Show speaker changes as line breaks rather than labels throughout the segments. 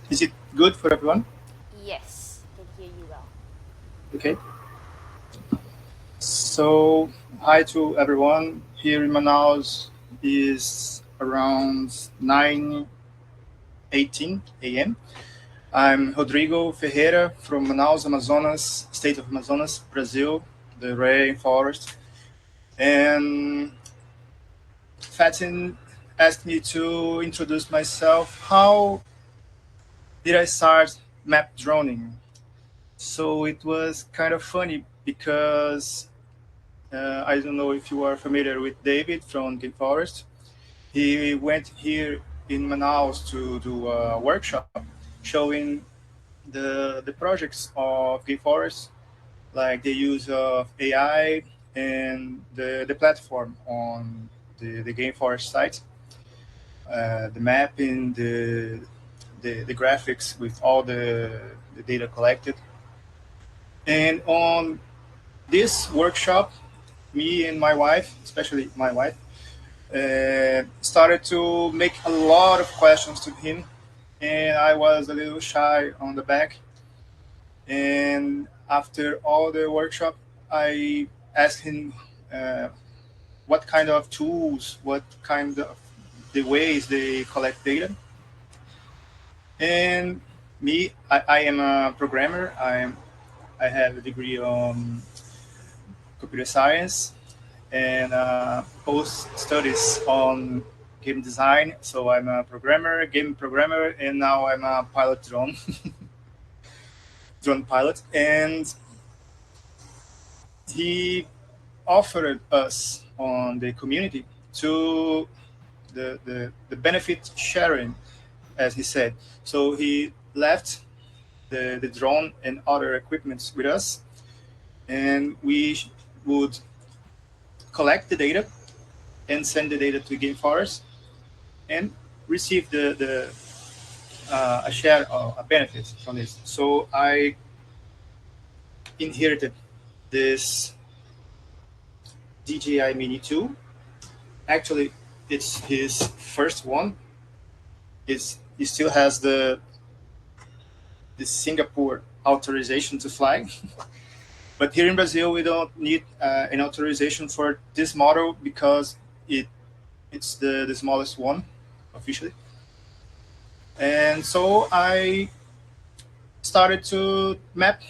Is it good for everyone?
Yes, can hear you well.
Okay. So, hi to everyone. Here in Manaus is around 9:18 a.m. I'm Rodrigo Ferreira from Manaus, Amazonas, state of Amazonas, Brazil, the rainforest. And Fatin asked me to introduce myself. How did I start map droning? So it was kind of funny because I don't know if you are familiar with David from Game Forest. He went here in Manaus to do a workshop showing the projects of Game Forest, like the use of AI and the platform on the Game Forest site, the mapping, the graphics with all the data collected. And on this workshop, me and my wife, especially my wife, started to make a lot of questions to him, and I was a little shy on the back. And after all the workshop, I asked him uh, what kind of tools, what kind of the ways they collect data. And I am a programmer. I have a degree on computer science and post studies on game design. So I'm a programmer, game programmer, and now I'm a pilot drone, drone pilot. And he offered us on the community to the benefit sharing, as he said. So he left the drone and other equipments with us, and we would collect the data and send the data to Game Forest and receive the a share or a benefit from this. So I inherited this DJI Mini 2. Actually, it's his first one. He still has the Singapore authorization to fly, but here in Brazil we don't need an authorization for this model because it's the smallest one officially. And so I started to map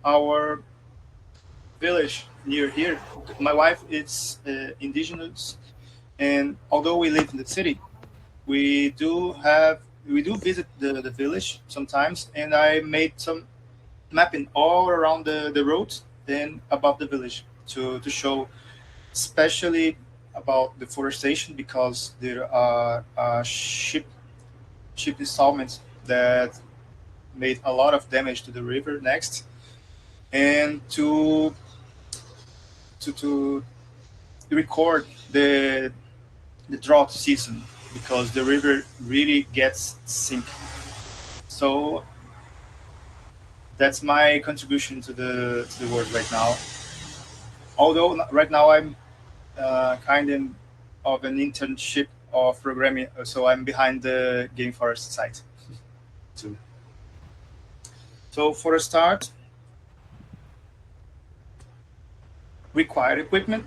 our village near here. My wife is indigenous, and although we live in the city, we do visit the village sometimes. And I made some mapping all around the roads and above the village to show, especially about deforestation, because there are ship installments that made a lot of damage to the river next, and to record the drought season because the river really gets sink. So that's my contribution to the world right now. Although right now I'm of an internship of programming, so I'm behind the Game Forest site too. So for a start, required equipment,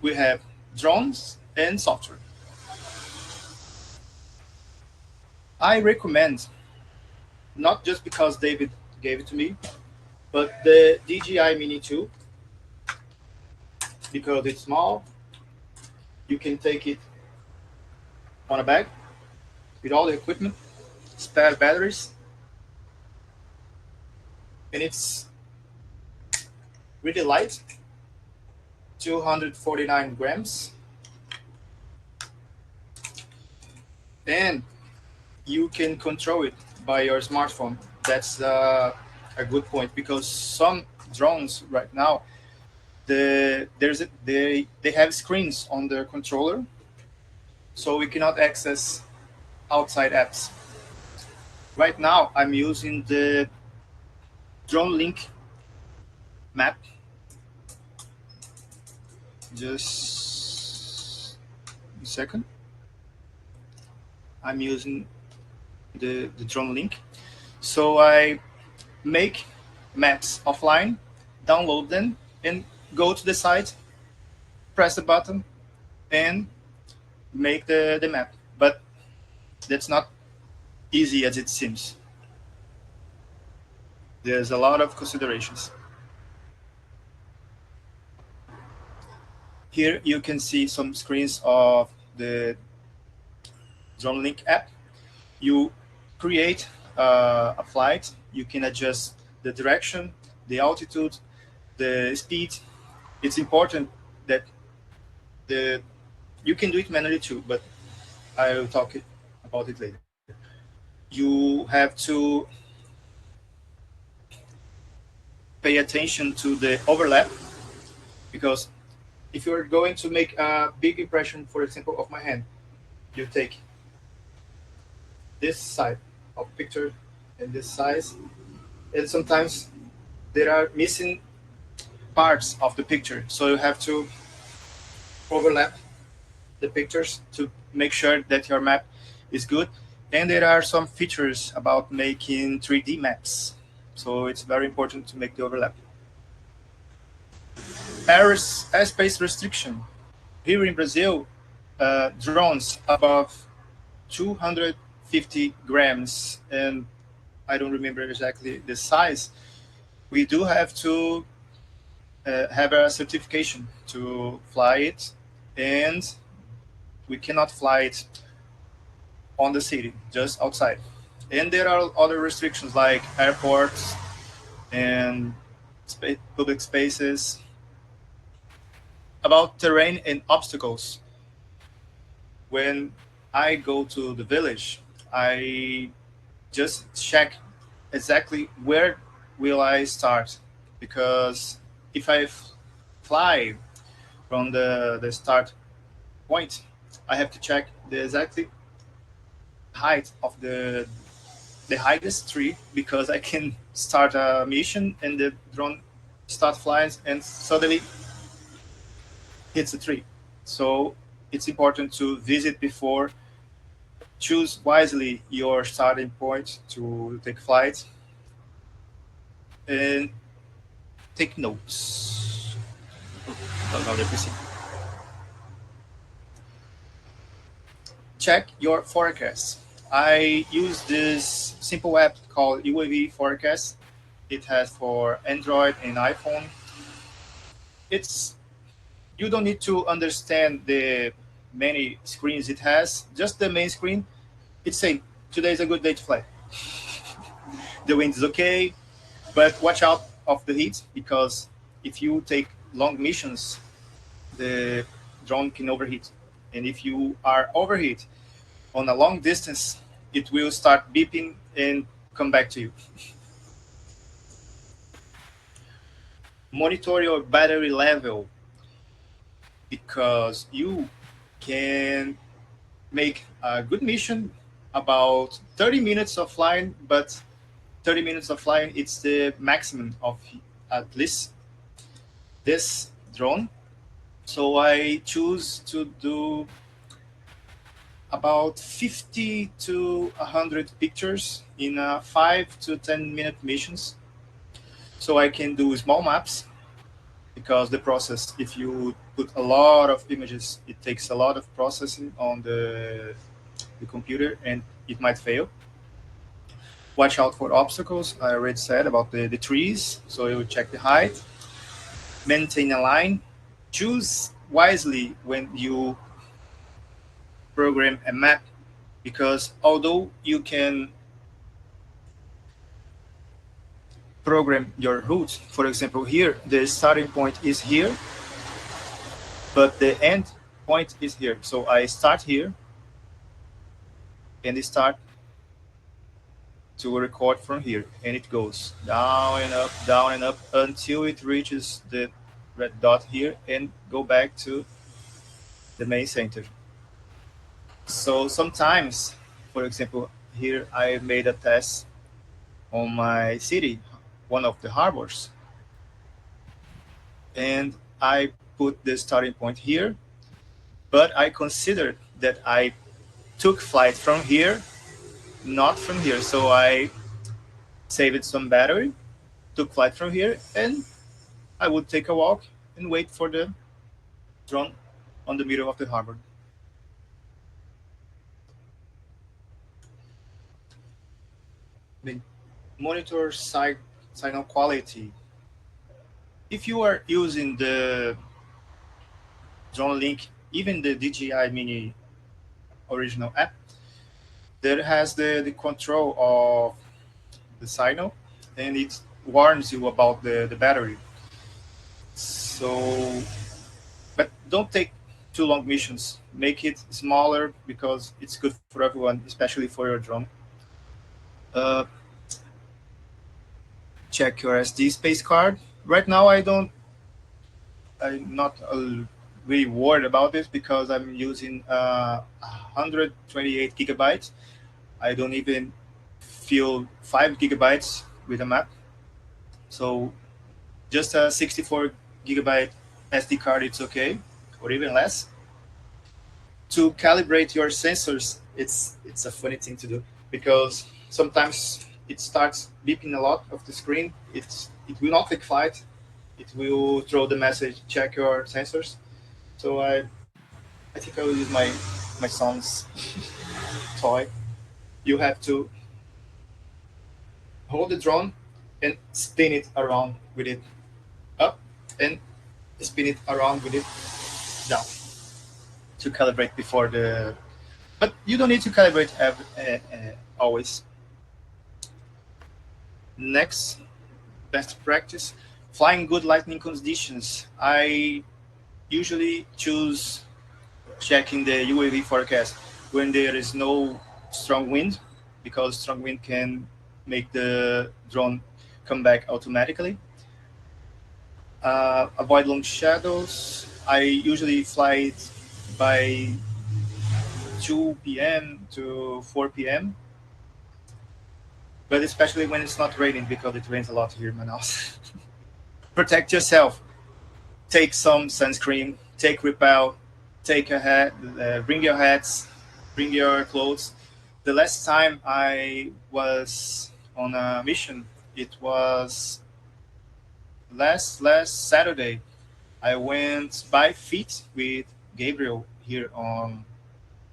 we have drones and software. I recommend, not just because David gave it to me, but the DJI Mini 2, because it's small, you can take it on a bag with all the equipment, spare batteries, and it's really light, 249 grams, and you can control it by your smartphone. That's a good point because some drones right now, they have screens on their controller, so we cannot access outside apps. Right now, I'm using the Drone Link map. Just a second. I'm using. the drone link. So I make maps offline, download them, and go to the site, press the button, and make the map. But that's not easy as it seems. There's a lot of considerations. Here you can see some screens of the Drone Link app. You create a flight. You can adjust the direction, the altitude, the speed. It's important that the you can do it manually too, but I will talk about it later. You have to pay attention to the overlap because if you're going to make a big impression, for example, of my hand, you take this side of picture and this size, and sometimes there are missing parts of the picture, so you have to overlap the pictures to make sure that your map is good. And there are some features about making 3D maps, so it's very important to make the overlap. Airspace restriction. Here in Brazil, drones above 250 grams, and I don't remember exactly the size, we do have to have a certification to fly it, and we cannot fly it on the city, just outside. And there are other restrictions like airports and public spaces. About terrain and obstacles. When I go to the village, I just check exactly where will I start, because if I fly from the start point, I have to check the exactly height of the highest tree, because I can start a mission and the drone start flying and suddenly hits a tree. So it's important to visit before, choose wisely your starting point to take flight, and take notes. Now let me see. Check your forecast. I use this simple app called UAV Forecast. It has for Android and iPhone. It's You don't need to understand the many screens it has. Just the main screen. It's saying today is a good day to fly. The wind is okay, but watch out of the heat, because if you take long missions, the drone can overheat. And if you are overheat on a long distance, it will start beeping and come back to you. Monitor your battery level, because you can make a good mission about 30 minutes of flying, but 30 minutes of flying, it's the maximum of at least this drone. So I choose to do about 50 to 100 pictures in 5 to 10-minute missions. So I can do small maps, because the process, if you put a lot of images, it takes a lot of processing on the computer and it might fail. Watch out for obstacles. I already said about the trees, so you check the height. Maintain a line. Choose wisely when you program a map, because although you can program your route, for example, here the starting point is here, but the end point is here. So I start here and start to record from here, and it goes down and up until it reaches the red dot here and go back to the main center. So sometimes, for example, here I made a test on my city, one of the harbors, and I put the starting point here, but I considered that I took flight from here not from here. So I saved some battery, took flight from here, and I would take a walk and wait for the drone on the middle of the harbor. Then monitor signal quality. If you are using the drone link, even the DJI Mini original app, that has the control of the signal, and it warns you about the battery. So, but don't take too long missions. Make it smaller because it's good for everyone, especially for your drone. Uh, Check your SD space card. Right now, I'm not really worried about this because I'm using 128 gigabytes. I don't even feel 5 gigabytes with a map. So just a 64 gigabyte SD card, it's okay, or even less. To calibrate your sensors, it's a funny thing to do because sometimes it starts beeping a lot of the screen. It will not take flight. It will throw the message, check your sensors. So I think I will use my son's toy. You have to hold the drone and spin it around with it up and spin it around with it down to calibrate before the. But you don't need to calibrate always. Next, best practice: flying good lightning conditions. I usually choose checking the UAV forecast when there is no strong wind, because strong wind can make the drone come back automatically. Avoid long shadows. I usually fly it by 2 p.m. to 4 p.m., but especially when it's not raining because it rains a lot here in Manaus. Protect yourself. Take some sunscreen. Take repel. Take a hat. Bring your hats. Bring your clothes. The last time I was on a mission, it was last Saturday. I went by feet with Gabriel here on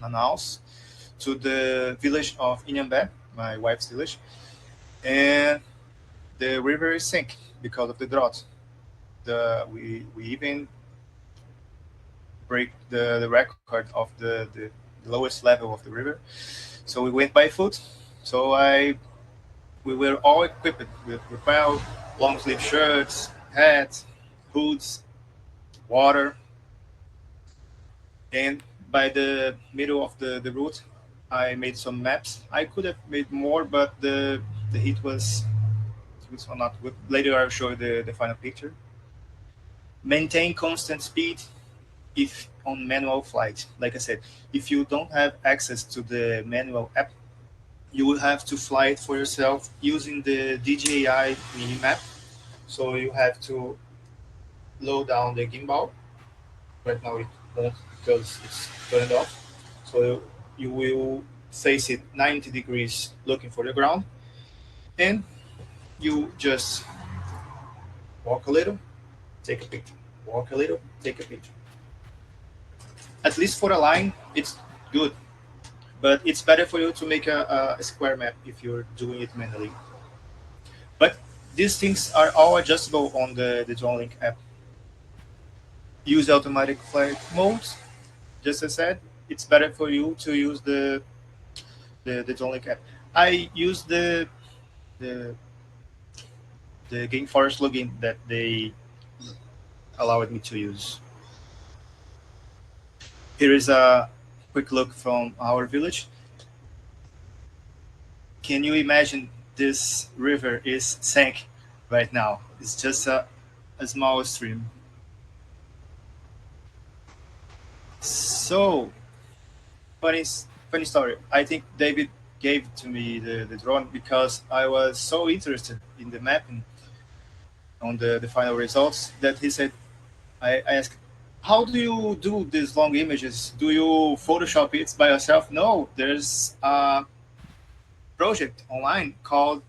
Manaus to the village of Inhambé, my wife's village, and the river is sink because of the drought. We even break the record of the lowest level of the river. So we went by foot. So we were all equipped with repel, long sleeve shirts, hats, hoods, water, and by the middle of the route, I made some maps. I could have made more, but the heat was not good. Later, I'll show you the final picture. Maintain constant speed if on manual flight. Like I said, if you don't have access to the manual app, you will have to fly it for yourself using the DJI mini map. So you have to load down the gimbal. Right now it won't because it's turned off. So you will face it 90 degrees looking for the ground, and you just walk a little, take a picture. Walk a little, take a picture. At least for a line, it's good, but it's better for you to make a square map if you're doing it manually. But these things are all adjustable on the DroneLink app. Use automatic flight modes. Just as I said, it's better for you to use the DroneLink app. I use the the Game Forest login that they allowed me to use. Here is a quick look from our village. Can you imagine this river is sank right now? It's just a small stream. So funny, funny story. I think David gave to me the drone because I was so interested in the mapping on the final results that he said, I asked, how do you do these long images? Do you Photoshop it by yourself? No, there's project online called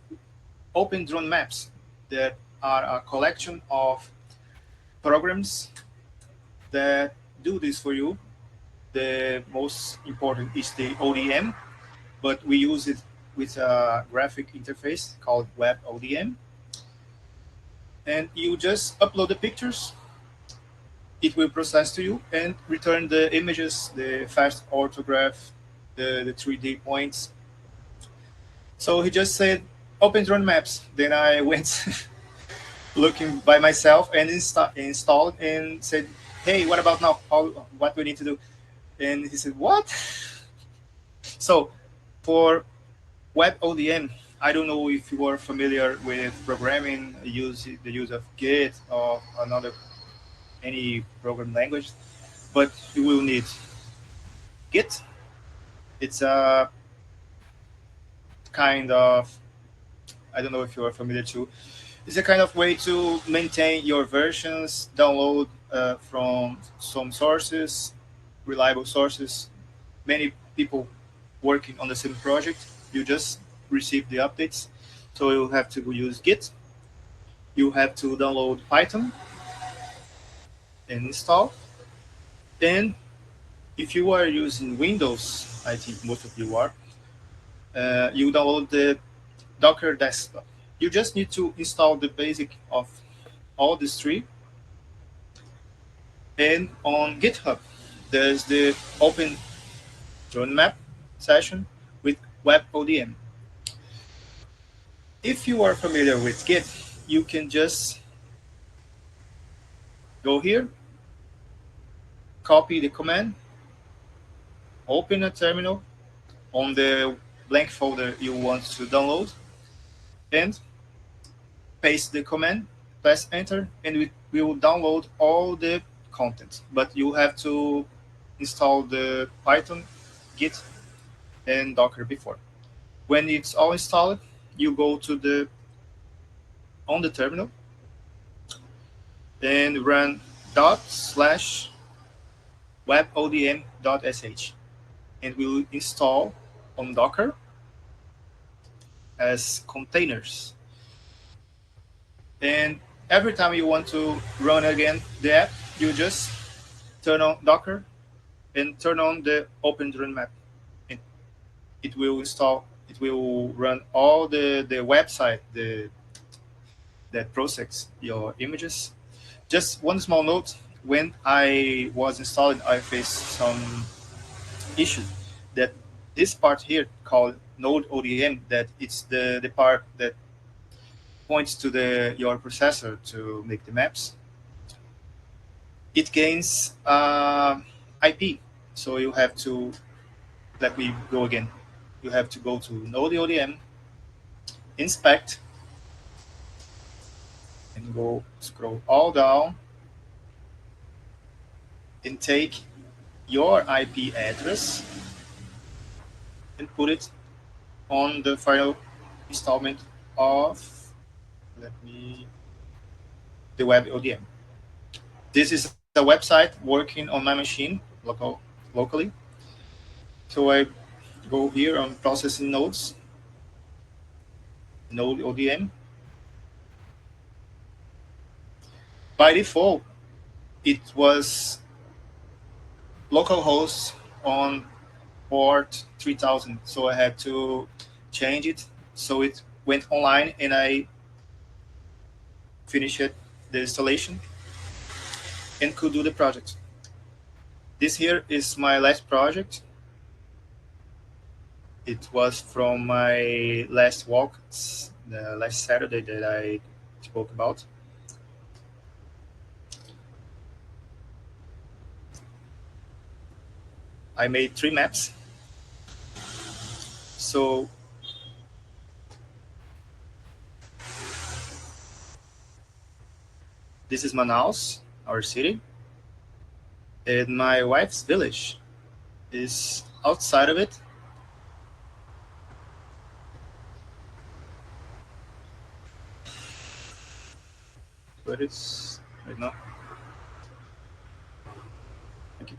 Open Drone Maps that are a collection of programs that do this for you. The most important is the ODM, but we use it with a graphic interface called WebODM. And you just upload the pictures, it will process to you and return the images, the fast orthograph, the 3D points. So he just said, open drone maps. Then I went looking by myself and installed and said, hey, what about now? What do we need to do? And he said, what? So for WebODM, I don't know if you are familiar with programming, the use of Git or another any program language, but you will need Git. It's a kind of, I don't know if you are familiar too. It's a kind of way to maintain your versions, download from some sources, reliable sources, many people working on the same project. You just receive the updates. So you have to use Git. You have to download Python and install. And if you are using Windows, I think most of you are, you download the Docker desktop. You just need to install the basic of all these three. And on GitHub, there's the Open Drone Map session with WebODM. If you are familiar with Git, you can just go here, copy the command, open a terminal on the blank folder you want to download, and paste the command, press enter, and we will download all the content. But you have to install the Python, Git, and Docker before. When it's all installed, you go to the on the terminal and run dot slash webodm.sh, and will install on Docker as containers. And every time you want to run again the app, you just turn on Docker and turn on the Open Drone Map. And it will install. It will run all the website that process your images. Just one small note: when I was installing, I faced some issue that this part here called Node ODM, that it's the part that points to the your processor to make the maps. It gains IP, so you have to let me go again. You have to go to Node ODM, inspect, and go scroll all down and take your IP address and put it on the final installment of let me the web ODM. This is a website working on my machine locally. So I go here on processing nodes, node ODM. By default, it was localhost on port 3000. So I had to change it. So it went online and I finished the installation and could do the project. This here is my last project. It was from my last walk, the last Saturday that I spoke about. I made 3 maps. So this is Manaus, our city, and my wife's village is outside of it. But it's right now. Thank you.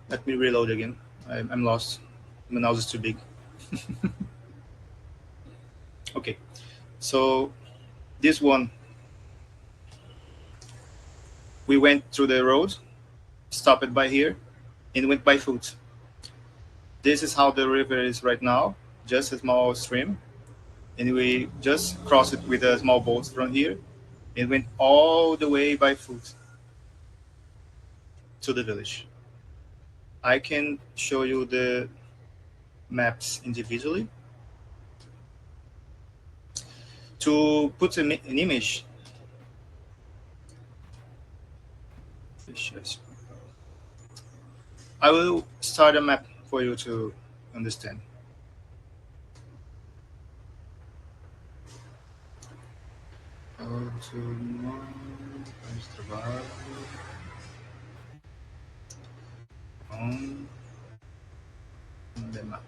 Let me reload again. I'm lost. My mouse is too big. Okay, so this one, we went through the road, stopped by here, and went by foot. This is how the river is right now, just a small stream, and we just crossed it with a small boat from here, and went all the way by foot to the village. I can show you the maps individually. To put an image, I will start a map for you to understand. On the map.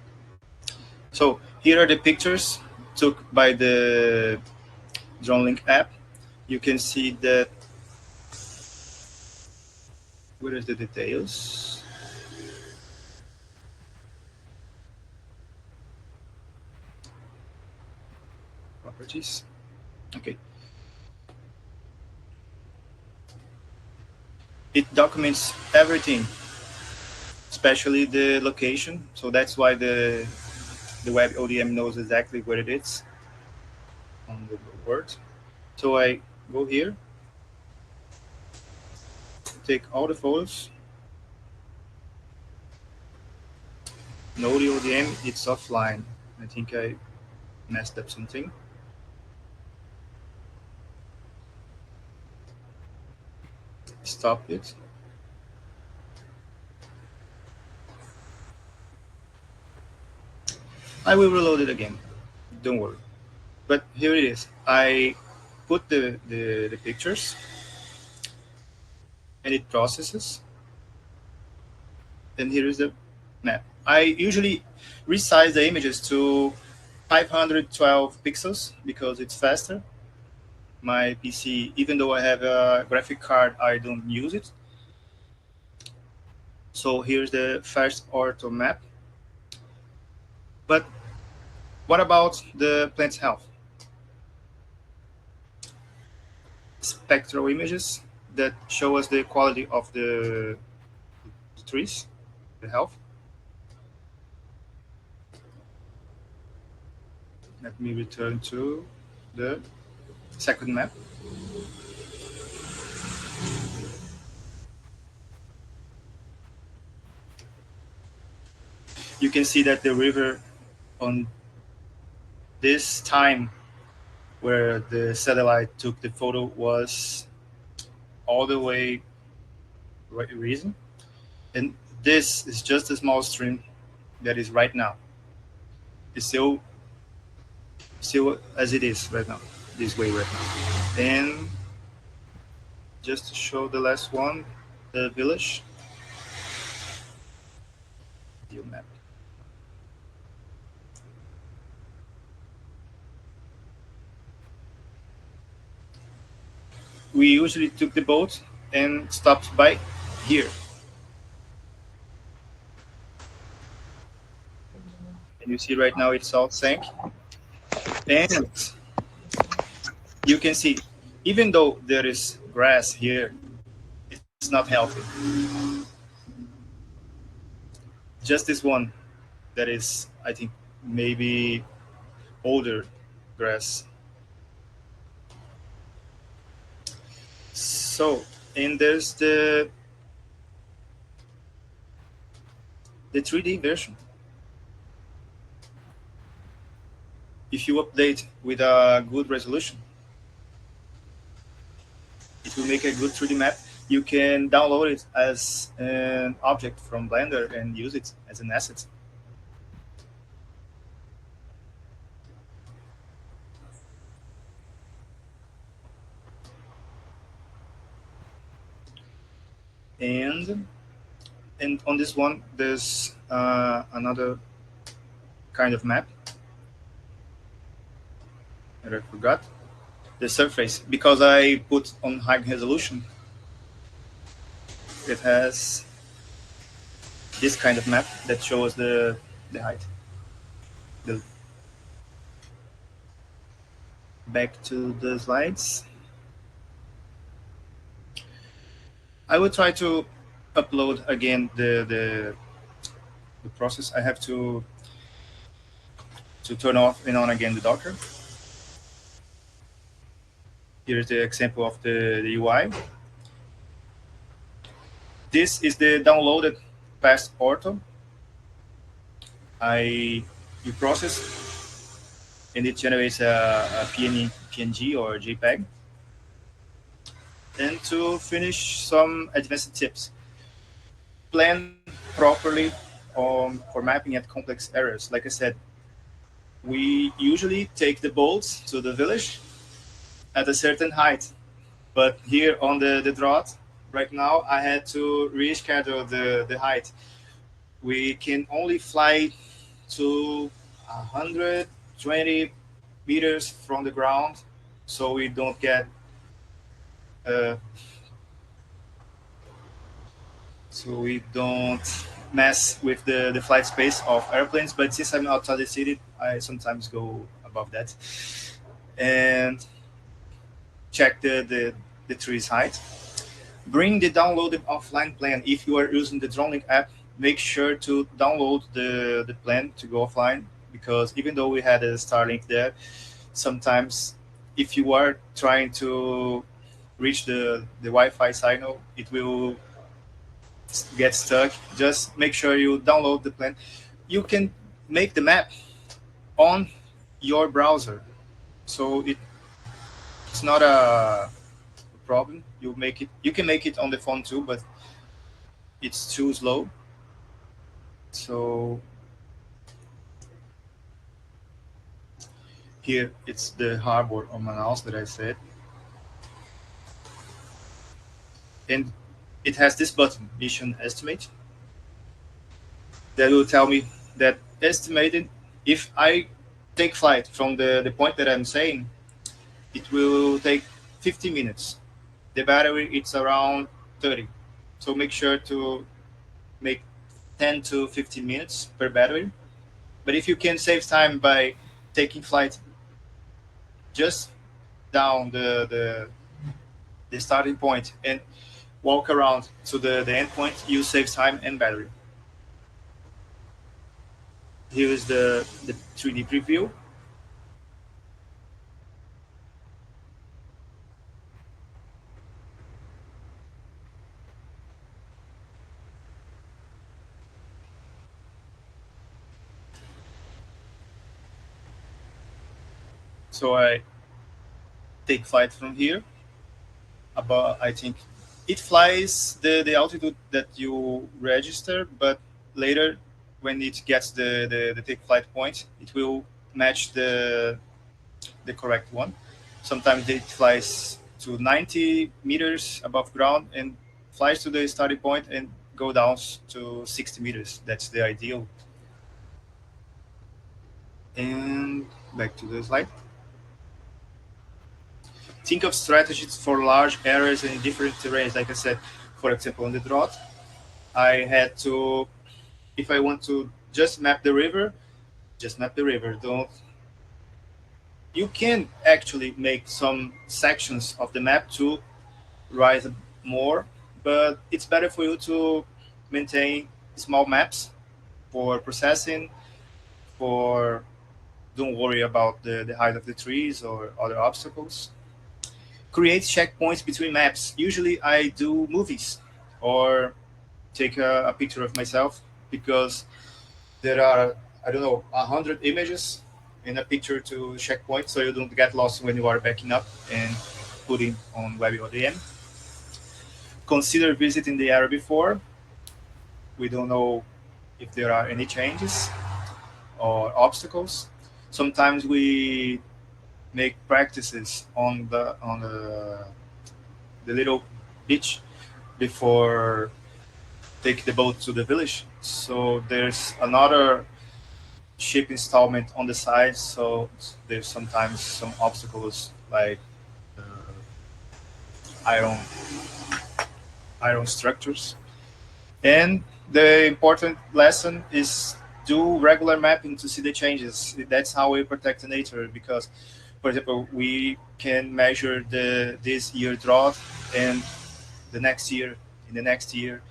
So here are the pictures took by the DroneLink app. You can see that. Where is the details? Properties. Okay. It documents everything, especially the location. So that's why the WebODM knows exactly where it is on the word. So I go here, take all the photos. No, the ODM, it's offline. I think I messed up something. Stop it. I will reload it again. Don't worry. But here it is. I put the pictures and it processes. And here is the map. I usually resize the images to 512 pixels because it's faster. My PC, even though I have a graphic card, I don't use it. So here's the first ortho map. But what about the plant's health? Spectral images that show us the quality of the trees, the health. Let me return to the second map. You can see that the river on this time where the satellite took the photo was all the way right reason. And this is just a small stream that is right now. It's still as it is right now, this way right now. And just to show the last one, the village view map. We usually took the boat and stopped by here. And you see right now it's all sank. And you can see, even though there is grass here, it's not healthy. Just this one that is, I think, maybe older grass. So, and there's the 3D version. If you update with a good resolution, it will make a good 3D map. You can download it as an object from Blender and use it as an asset. And on this one, there's another kind of map that I forgot. The surface, because I put on high resolution, it has this kind of map that shows the height. The, back to the slides. I will try to upload again the process. I have to turn off and on again the Docker. Here's the example of the UI. This is the downloaded past portal. I you process and it generates a PNG or JPEG. And to finish, some advanced tips. Plan properly for mapping at complex areas. Like I said, we usually take the bolts to the village at a certain height. But here on the drought, right now, I had to reschedule the height. We can only fly to 120 meters from the ground, so we don't get uh, so we don't mess with the flight space of airplanes. But since I'm outside the city, I sometimes go above that and check the tree's height. Bring the downloaded offline plan. If you are using the Dronelink app, make sure to download the plan to go offline, because even though we had a Starlink there, sometimes if you are trying to reach the Wi-Fi signal, it will get stuck. Just make sure you download the plan. You can make the map on your browser, so it's not a problem. You can make it on the phone too, but it's too slow. So here it's the harbor of Manaus that I said, and it has this button, mission estimate, that will tell me that estimated if I take flight from the point that I'm saying, it will take 50 minutes. The battery it's around 30, so make sure to make 10 to 15 minutes per battery. But if you can save time by taking flight just down the starting point and walk around to the end point, you save time and battery. Here is the 3D preview. So I take flight from here. About, I think it flies the altitude that you register, but later when it gets the take flight point, it will match the correct one. Sometimes it flies to 90 meters above ground and flies to the starting point and go down to 60 meters. That's the ideal. And back to the slide. Think of strategies for large areas and different terrains. Like I said, for example, on the drought, I had to, if I want to just map the river, just map the river. Don't. You can actually make some sections of the map to rise more, but it's better for you to maintain small maps for processing. For don't worry about the height of the trees or other obstacles. Create checkpoints between maps. Usually, I do movies or take a picture of myself, because there are, I don't know, 100 images in a picture to checkpoint, so you don't get lost when you are backing up and putting on WebODM. Consider visiting the area before. We don't know if there are any changes or obstacles. Sometimes we make practices on the little beach before take the boat to the village. So there's another ship installment on the side. So there's sometimes some obstacles like uh, iron iron structures. And The important lesson is do regular mapping to see the changes. That's how we protect the nature because, for example, we can measure the this year drought and the next year, in the next year,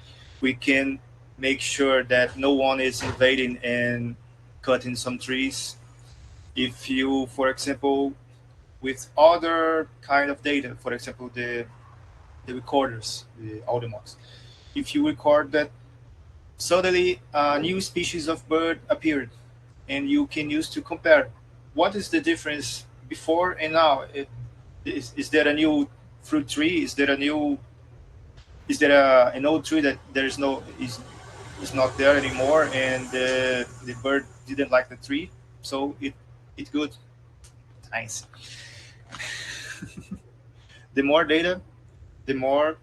we can make sure that no one is invading and cutting some trees. If you, for example, with other kind of data, for example, the recorders, the Audemars, if you record that suddenly a new species of bird appeared and you can use to compare what is the difference before and now. Is there a new fruit tree? Is there an old tree that there's no is not there anymore and the bird didn't like the tree, so it good. Nice. The more data, the more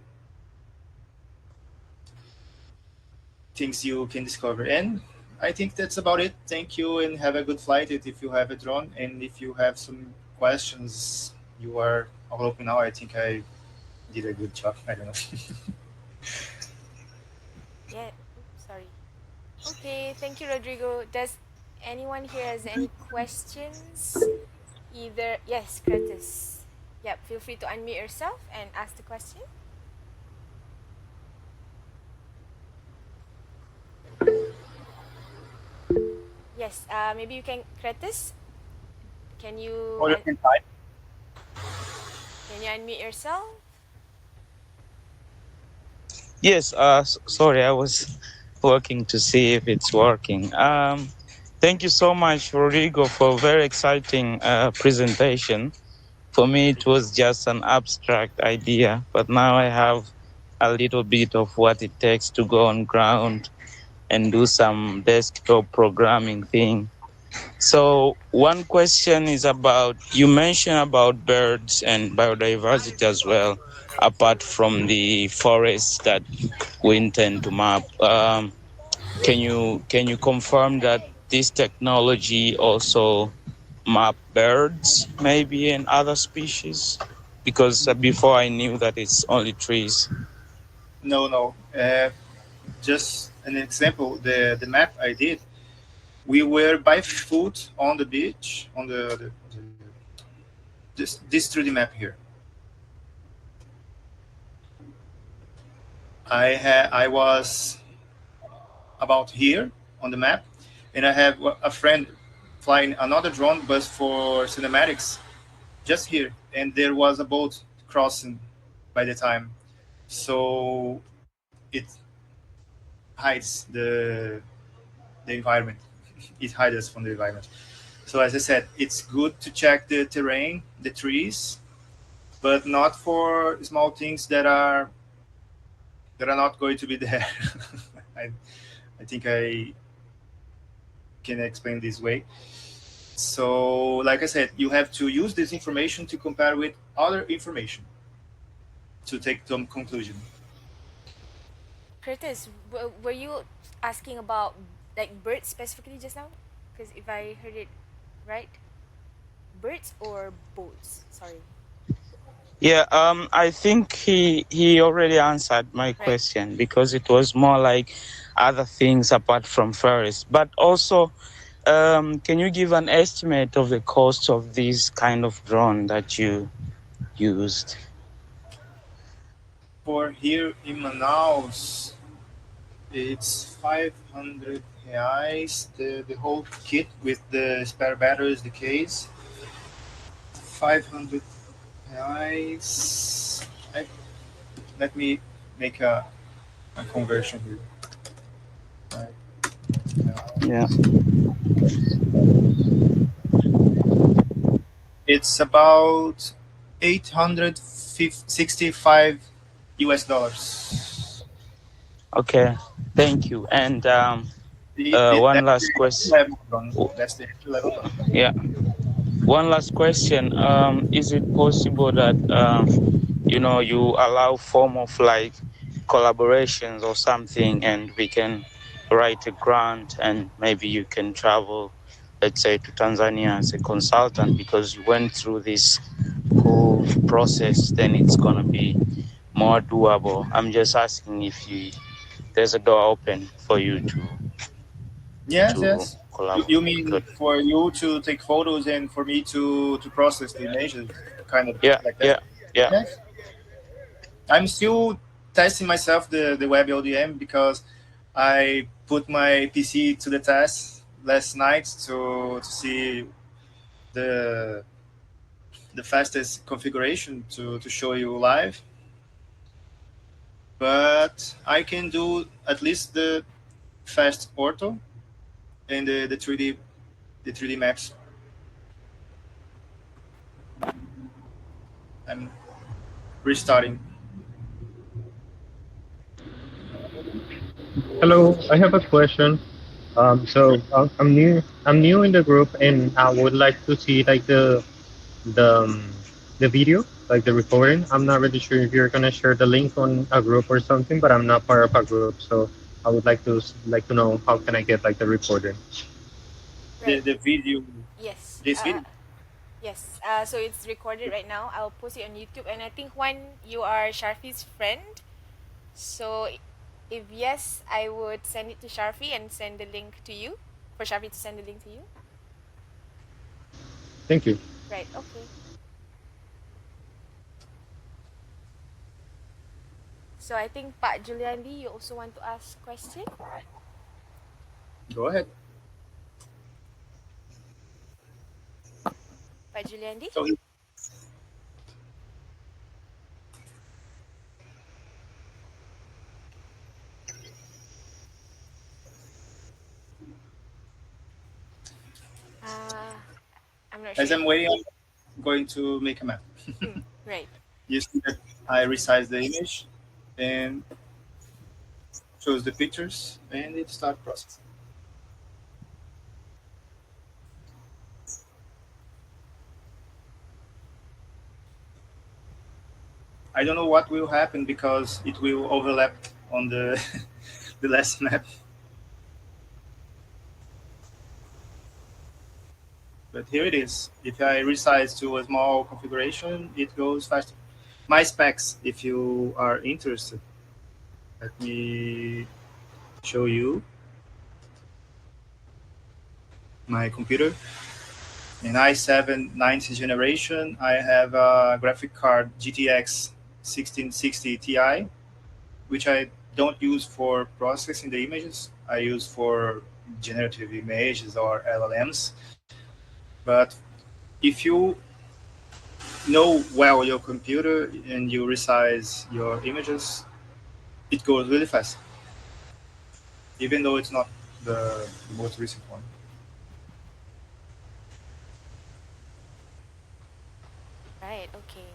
things you can discover. And I think that's about it. Thank you and have a good flight if you have a drone. And if you have some questions, you are all open now. I think I did a good job. I don't know.
Yeah. Oops, sorry. Okay, thank you, Rodrigo. Does anyone here has any questions? Either yes, Curtis. Yep, feel free to unmute yourself and ask the question. Yes, maybe you can, Curtis. Can you
Or you can type.
can you unmute yourself?
Yes, sorry, I was working to see if it's working. Thank you so much, Rodrigo, for a very exciting presentation. For me, it was just an abstract idea, but now I have a little bit of what it takes to go on ground and do some desktop programming thing. So one question is about, you mentioned about birds and biodiversity as well, apart from the forests that we intend to map. Can you confirm that this technology also map birds, maybe, and other species? Because before I knew that it's only trees.
No, no. Just an example. The map I did. We were by foot on the beach on this 3D map here. I was about here on the map, and I have a friend flying another drone, but for cinematics, just here, and there was a boat crossing by the time, so it hides the environment. It hides us from the environment. So as I said, it's good to check the terrain, the trees, but not for small things that are not going to be there. I, I think I can explain this way. So, like I said, you have to use this information to compare with other information to take some conclusion.
Curtis, were you asking about like birds specifically just now? Because if I heard it right, birds or boats? Sorry.
Yeah, I think he already answered my
Right.
question because it was more like other things apart from forests. But also, can you give an estimate of the cost of this kind of drone that you used?
For here in Manaus, it's 500 reais, the whole kit with the spare batteries, the case. 500 reais. Let me make a conversion here. Right now.
Yeah.
It's about 865 US dollars.
Okay. Thank you. And one
That's the
last
entry
question.
level drone. That's the entry level drone.
Yeah. One last question. Is it possible that you allow form of like collaborations or something, and we can write a grant, and maybe you can travel, let's say, to Tanzania as a consultant because you went through this whole process, then it's gonna be more doable. I'm just asking there's a door open for you
Yes,
to
yes. You
collaborate.
mean
Good.
for you to take photos and for me to process the images, kind of
Yeah,
like that?
yeah, yeah.
Yes. I'm still testing myself the WebODM because I put my PC to the test last night to see the the fastest configuration to show you live. But I can do at least the fast ortho and the 3D maps. I'm restarting.
Hello, I have a question. I'm new. I'm new in the group, and I would like to see like the video, like the recording. I'm not really sure if you're gonna share the link on a group or something, but I'm not part of a group, so I would like to know how can I get like the recording.
Right.
The video,
Yes.
this video.
Yes. So it's recorded right now. I'll post it on YouTube, and I think one you are Sharfi's friend. So if yes, I would send it to Sharfi and send the link to you for Sharfi to send the link to you.
Thank you.
Right. Okay. So I think Pak Juliandi, you also want to ask question?
Go ahead.
Pak Juliandi?
So
Uh, I'm not sure
as
if.
I'm waiting, I'm going to make a map.
Right.
You see that I resize the image and choose the pictures and it start processing. I don't know what will happen because it will overlap on the the last map. But here it is. If I resize to a small configuration, it goes faster. My specs, if you are interested, let me show you my computer. In i7 90th generation, I have a graphic card GTX 1660 Ti, which I don't use for processing the images. I use for generative images or LLMs. But if you know well your computer and you resize your images, it goes really fast, even though it's not the most recent one.
Right. Okay.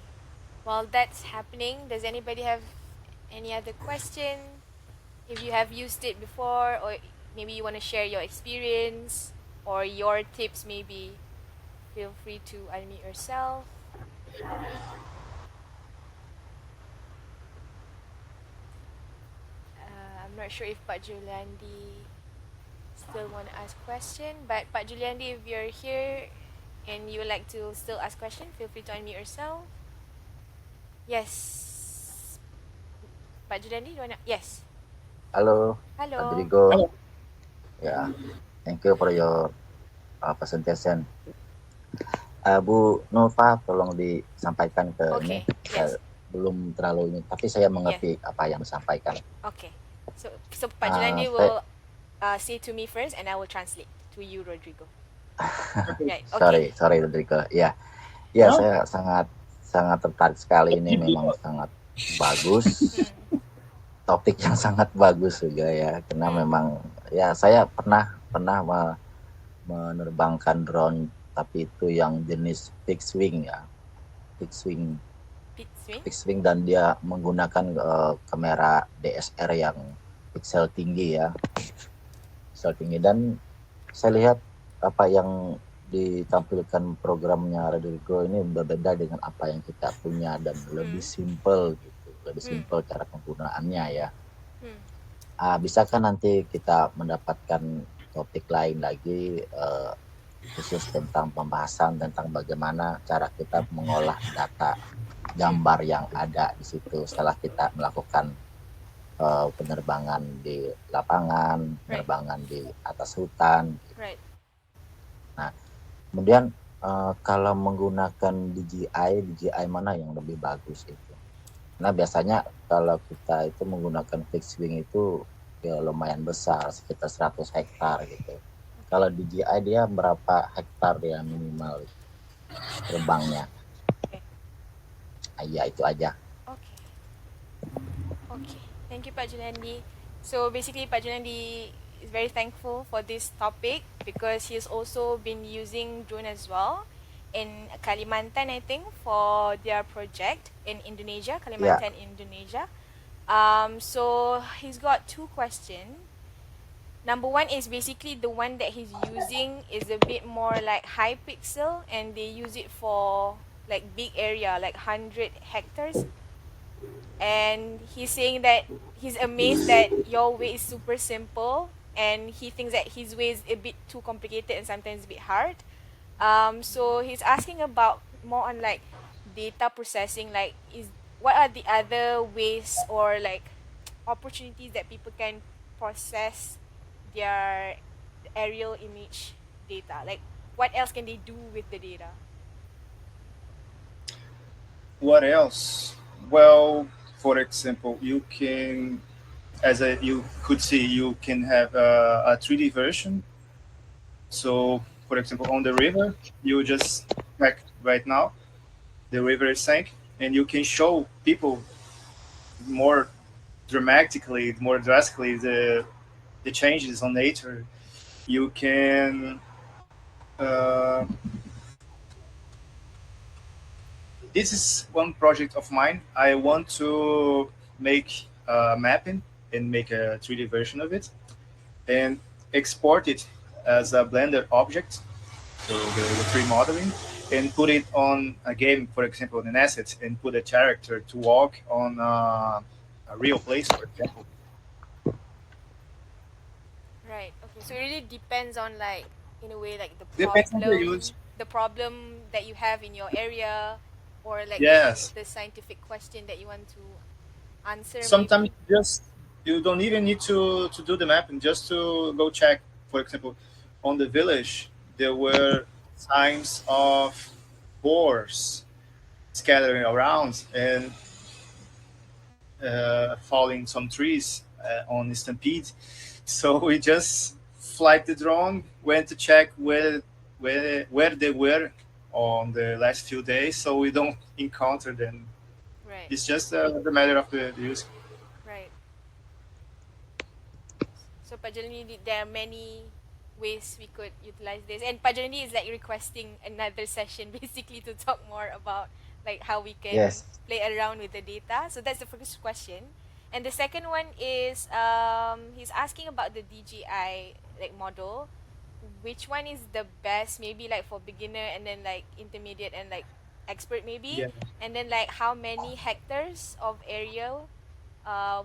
While that's happening, does anybody have any other question? If you have used it before, or maybe you want to share your experience or your tips, maybe feel free to unmute yourself. I'm not sure if Pak Julandi still want to ask question, but Pak Juliandi, if you're here and you would like to still ask question, feel free to unmute yourself. Yes, Pak Juliandi, you wanna? Yes.
Halo,
Hello.
Rodrigo.
Hello.
Yeah, thank you for your presentation. Bu Nova, tolong disampaikan ke ini.
Okay.
Saya
Yes.
belum terlalu ini, tapi saya
Yes.
mengerti apa yang disampaikan.
Okay. So Pak Julandi will say to me first, and I will translate to you, Rodrigo. Right. Okay.
sorry Rodrigo. Ya,
No?
saya sangat tertarik sekali. Ini memang sangat bagus. Topik yang sangat bagus juga ya, karena memang ya saya pernah menerbangkan drone, tapi itu yang jenis fixed wing ya, fixed wing dan dia menggunakan kamera DSLR yang pixel tinggi ya, dan saya lihat apa yang ditampilkan programnya Rodrigo ini berbeda dengan apa yang kita punya dan lebih simple gitu, lebih simple cara penggunaannya ya. Bisakah nanti kita mendapatkan topik lain lagi khusus tentang pembahasan tentang bagaimana cara kita mengolah data gambar yang ada di situ setelah kita melakukan penerbangan di lapangan,
Right.
penerbangan di atas hutan.
Right.
Nah, kemudian kalau menggunakan DJI mana yang lebih bagus itu? Nah, biasanya kalau kita itu menggunakan fixed wing itu ya lumayan besar, sekitar 100 hektar gitu. Kalau DJI dia berapa hektar dia minimal terbangnya?
Okay.
Ya itu aja.
Okay. Okay. Thank you, Pak Julandi. So basically, Pak Julandi is very thankful for this topic because he's also been using drone as well in Kalimantan, I think, for their project in Indonesia,
Ya,
Kalimantan, Indonesia. So he's got two questions. Number one is basically the one that he's using is a bit more like high pixel, and they use it for like big area, like 100 hectares. And he's saying that he's amazed that your way is super simple, and he thinks that his way is a bit too complicated and sometimes a bit hard. So he's asking about more on like data processing, like is what are the other ways or like opportunities that people can process their aerial image data, like what else can they do with the data?
What else? Well, for example, you can, you could see, you can have a 3D version. So, for example, on the river, you just check right now, the river is sank, and you can show people more dramatically, more drastically, the changes on nature. You can. Uh, this is one project of mine. I want to make mapping and make a 3D version of it and export it as a Blender object, so the 3D modeling, and put it on a game, for example, an asset, and put a character to walk on a real place, for example.
Right. Okay. So it really depends on like in a way like
Depends on the use.
the problem that you have in your area, or like
Yes.
the scientific question that you want to answer
Sometimes
maybe.
just you don't even need to do the mapping, just to go check. For example, on the village, there were signs of boars scattering around and falling some trees on stampede. So we just flight the drone, went to check where they were on the last few days, so we don't encounter them.
Right.
It's just the matter of the use.
Right. So Pajalini, there are many ways we could utilize this, and Pajalini is like requesting another session basically to talk more about like how we can
yes.
play around with the data. So that's the first question, and the second one is he's asking about the DJI like model. Which one is the best? Maybe like for beginner, and then like intermediate, and like expert maybe,
Yeah.
and then like how many hectares of area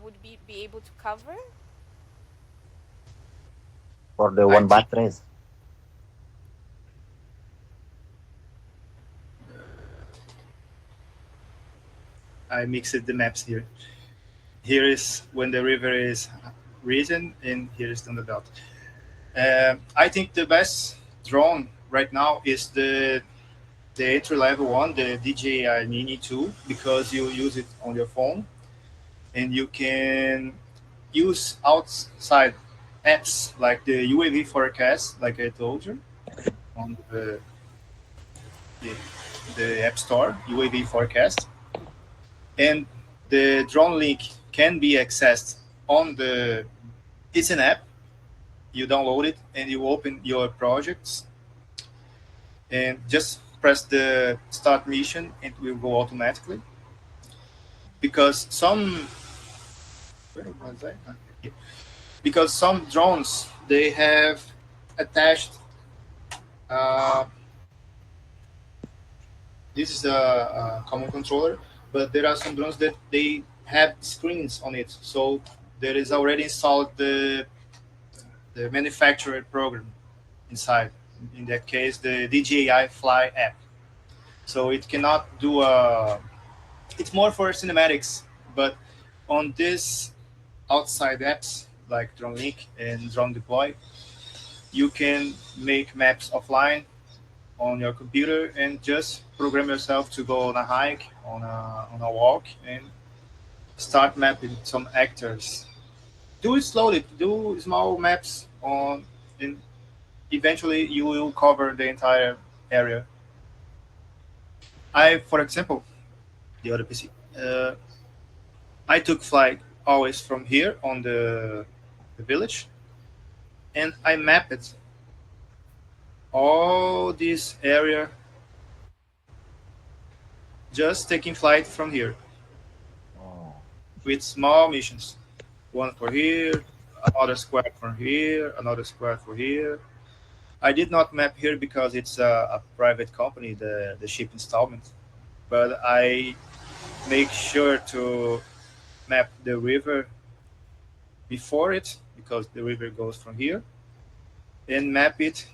would be able to cover?
For the
I
one
think
batteries.
I mixed the maps here. Here is when the river is risen, and here is on the belt. I think the best drone right now is the entry level one, the DJI Mini 2, because you use it on your phone and you can use outside apps like the UAV forecast, like I told you, on the, the App Store, UAV forecast. And the drone link can be accessed on the, it's an app. You download it and you open your projects and just press the start mission and it will go automatically. Because some, where was I? Because some drones they have attached. Uh, this is a common controller, but there are some drones that they have screens on it, so there is already installed the manufacturer program inside. In that case, the DJI Fly app. So it cannot do a. It's more for cinematics, but on this outside apps like Drone Link and Drone Deploy, you can make maps offline on your computer and just program yourself to go on a hike, on a walk, and start mapping some actors. Do it slowly. Do small maps on, and eventually you will cover the entire area. For example, the other PC. I took flight always from here on the village, and I mapped all this area just taking flight from here
Oh,
with small missions. One for here, another squad for here, another squad for here. I did not map here because it's a private company, the ship installment. But I make sure to map the river before it because the river goes from here, and map it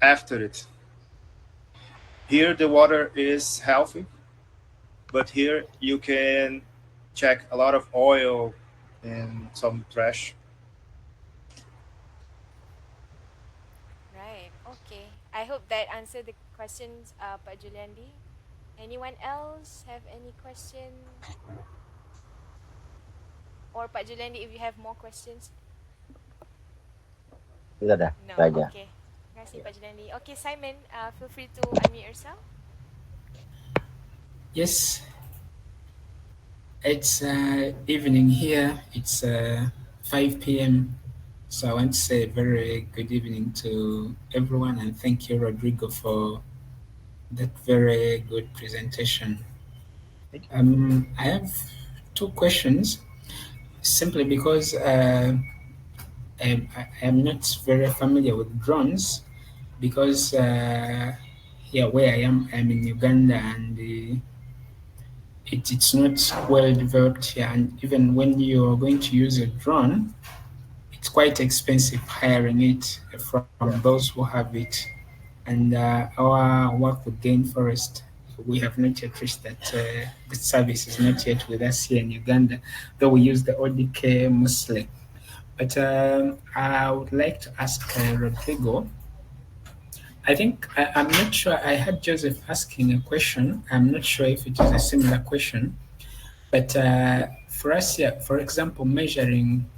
after it. Here the water is healthy, but here you can check a lot of oil and some trash.
Right. Okay. I hope that answered the questions, Pak Juliandi. Anyone else have any question? Or Pak Juliandi, if you have more questions?
itu dah, itu
No.
aja.
Okay. Terima kasih
Ya.
Pak Juliandi. Okay, Simon, feel free to unmute yourself.
Yes, it's evening here. It's 5 p.m. So I want to say a very good evening to everyone and thank you, Rodrigo, for that very good presentation.
Thank you.
I have two questions simply because I am not very familiar with drones because here where I'm in Uganda and it's not well developed here. And even when you're going to use a drone, it's quite expensive hiring it from
Yeah.
those who have it. And our work with Gainforest, we have not yet reached that. The service is not yet with us here in Uganda, though we use the ODK mostly. But I would like to ask Rodrigo. I think I'm not sure. I had Joseph asking a question. I'm not sure if it is a similar question. But for us here, for example, measuring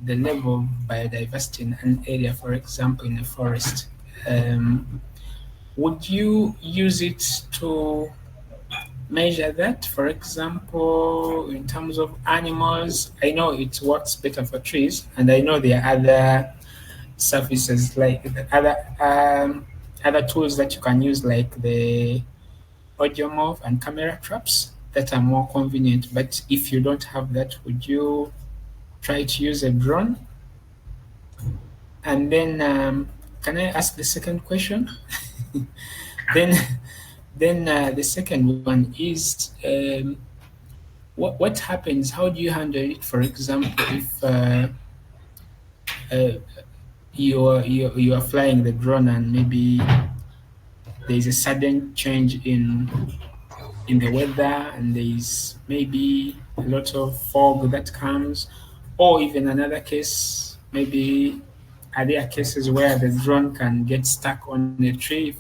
the level of biodiversity in an area, for example, in a forest, um, would you use it to measure that? For example, in terms of animals, I know it works better for trees, and I know there are other surfaces like other tools that you can use, like the audio morph and camera traps that are more convenient. But if you don't have that, would you try to use a drone? And then, can I ask the second question? then, then the second one is, what happens? How do you handle it? For example, if uh, you are flying the drone and maybe there is a sudden change in the weather and there is maybe a lot of fog that comes, or even another case, maybe are there cases where the drone can get stuck on a tree if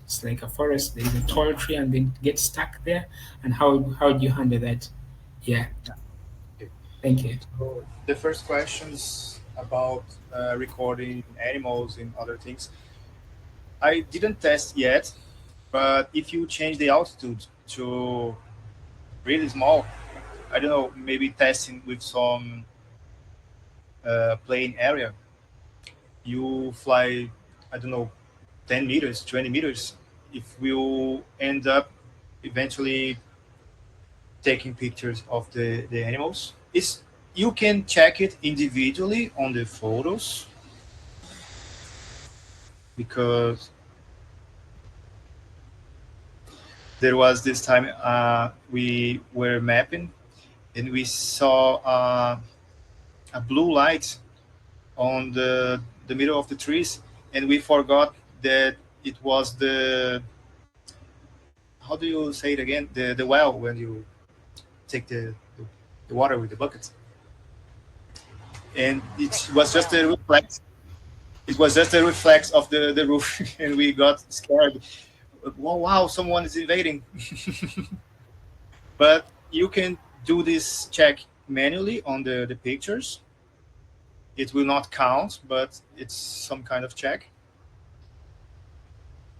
it's like a forest, there is a tall tree and then get stuck there, and how do you handle that? Yeah,
Okay.
thank you.
So the first questions about recording animals and other things. I didn't test yet, but if you change the altitude to really small, I don't know, maybe testing with some plane area, you fly, I don't know, 10 meters, 20 meters, if we'll end up eventually taking pictures of the animals. You can check it individually on the photos because there was this time we were mapping and we saw a blue light on the middle of the trees, and we forgot that it was how do you say it again, the well when you take the water with the bucket. and
Right.
it was just
Well.
a reflex. It was just a reflex of the roof, and we got scared. Wow, wow, someone is invading. But you can do this check manually on the pictures. It will not count, but it's some kind of check.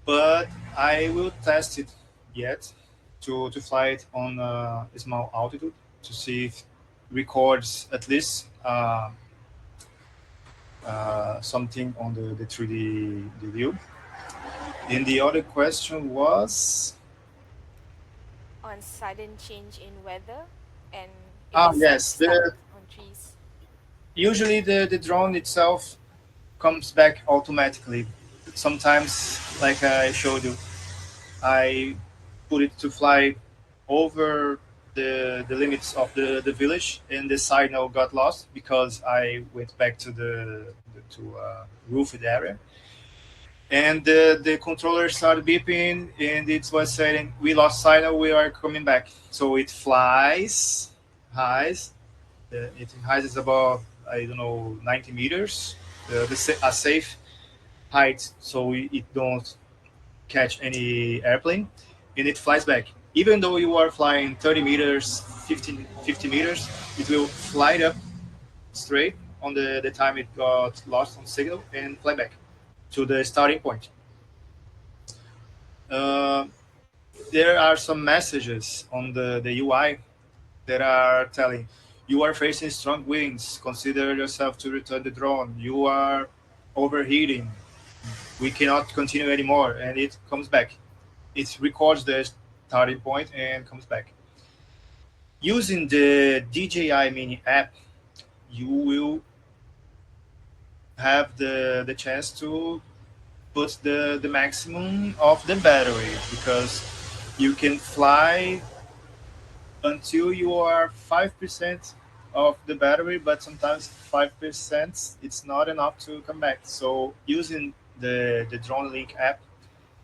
But I will test it yet to fly it on a small altitude to see if records at least something on the 3D the view. And the other question was,
On sudden change in weather and if
ah,
it's like
yes,
stuck
the
on trees.
usually the drone itself comes back automatically. Sometimes, like I showed you, I put it to fly over the limits of the village, and the signal got lost because I went back to the to roofed area, and the controller started beeping, and it was saying we lost signal, we are coming back. So it flies, highs, it rises above, I don't know, 90 meters, a safe height, so it don't catch any airplane, and it flies back. Even though you are flying 30 meters, 50 meters, it will fly up straight on the time it got lost on signal and fly back to the starting point. Uh, there are some messages on the UI that are telling you are facing strong winds. Consider yourself to return the drone. You are overheating. We cannot continue anymore, and it comes back. It records the starting point and comes back. Using the DJI Mini app, you will have the chance to put the maximum of the battery because you can fly until you are 5% of the battery, but sometimes 5% it's not enough to come back. So using the drone link app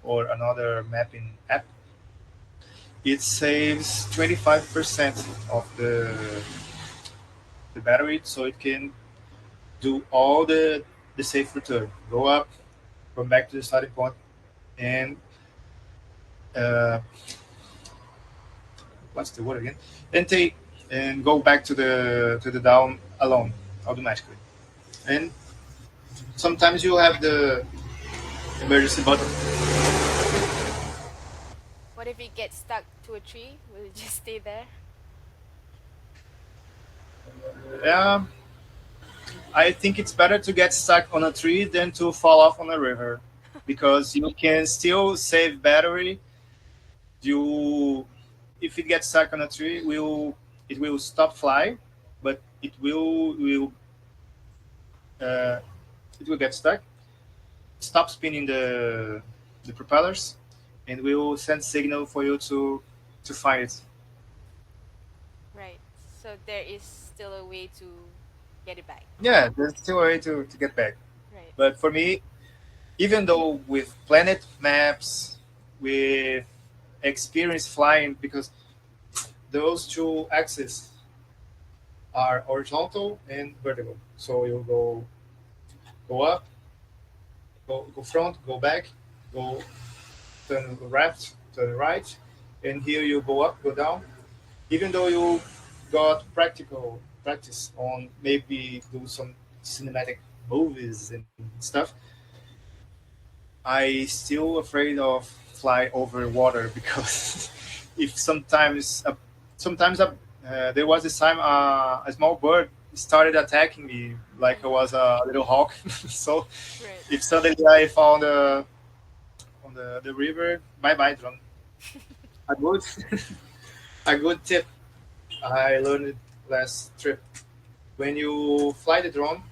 or another mapping app, it saves 25% of the battery, so it can do all the safe return, go up, come back to the starting point, and uh, what's the word again, and take and go back to the down alone automatically. And sometimes you have the emergency button.
What if it gets stuck to a tree? Will it just stay there?
Yeah, I think it's better to get stuck on a tree than to fall off on a river, because you can still save battery. You, if it gets stuck on a tree, will it will stop flying, but uh, it will get stuck, stop spinning the propellers, and will send signal for you to find it.
Right. So there is still a way to get it back.
Yeah, there's still a way to get back.
Right.
But for me, even though with planet maps, with experience flying, because those two axes are horizontal and vertical. So you go up, go front, go back, go turn left, turn right, and here you go up, go down. Even though you got practical practice on maybe do some cinematic movies and stuff, I still afraid of fly over water because if sometimes there was this time a small bird started attacking me like I
Mm.
was a little hawk. So
Right.
if suddenly I found on the river, bye bye drone. A good a good tip I learned it last trip. When you fly the drone,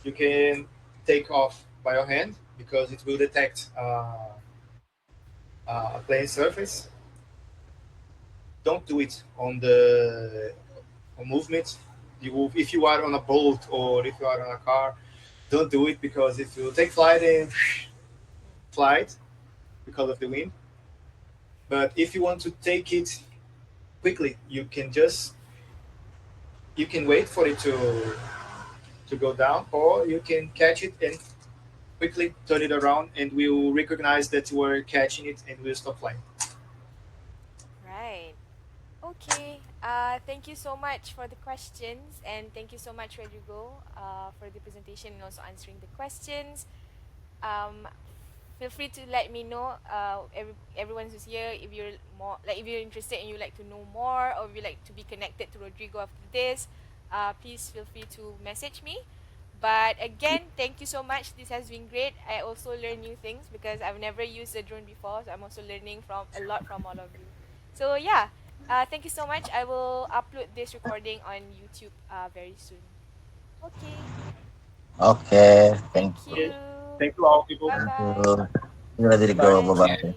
you can take off by your hand because it will detect a plane surface. Don't do it on the on movement. If you are on a boat or if you are on a car, don't do it because if you take flight and
Mm.
flight because of the wind. But if you want to take it quickly, you can just you can wait for it to go down, or you can catch it and quickly turn it around, and we'll recognize that you were catching it, and we'll stop flying.
Right. Okay. Thank you so much for the questions, and thank you so much, Rodrigo, for the presentation and also answering the questions. Um, Feel free to let me know, everyone who's here, if you're more like if you're interested and you like to know more, or if you like to be connected to Rodrigo after this. Please feel free to message me. But again, thank you so much. This has been great. I also learned new things because I've never used a drone before, so I'm also learning from a lot from all of you. So yeah, thank you so much. I will upload this recording on YouTube very soon. Okay,
Okay, thank
thank
you.
Okay.
you.
Thank you all, people.
Bye
Thank
bye.
you. You ready to
Bye.
go?
Okay.
Bye-bye.
Bye.